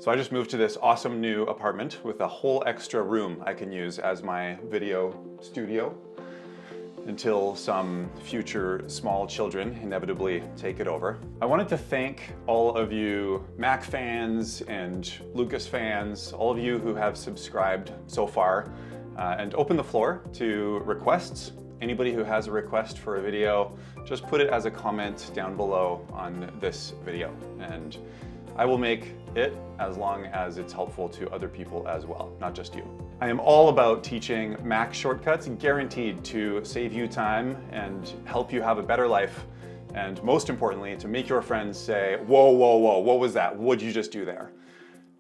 So I just moved to this awesome new apartment with a whole extra room I can use as my video studio until some future small children inevitably take it over. I wanted to thank all of you Mac fans and Lucas fans, all of you who have subscribed so far, and open the floor to requests. Anybody who has a request for a video, just put it as a comment down below on this video, and I will make it as long as it's helpful to other people as well, not just you. I am all about teaching Mac shortcuts, guaranteed to save you time and help you have a better life, and most importantly, to make your friends say, whoa, whoa, whoa, what was that? What'd you just do there?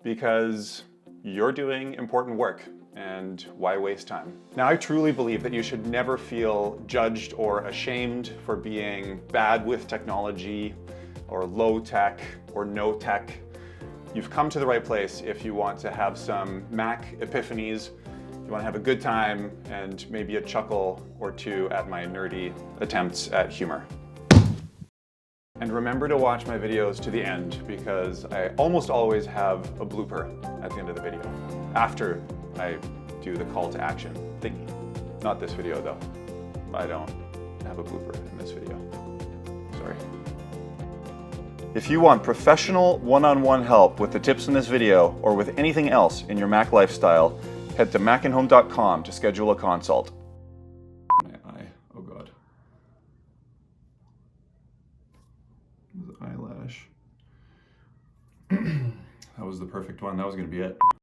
Because you're doing important work, and why waste time? Now, I truly believe that you should never feel judged or ashamed for being bad with technology, or low tech, or no tech. You've come to the right place if you want to have some Mac epiphanies, you want to have a good time, and maybe a chuckle or two at my nerdy attempts at humor. And remember to watch my videos to the end, because I almost always have a blooper at the end of the video, after I do the call to action thingy. Not this video though. I don't have a blooper in this video. Sorry. If you want professional one-on-one help with the tips in this video or with anything else in your Mac lifestyle, head to Macinhome.com to schedule a consult. My eye, oh God. The eyelash. That was the perfect one, that was gonna be it.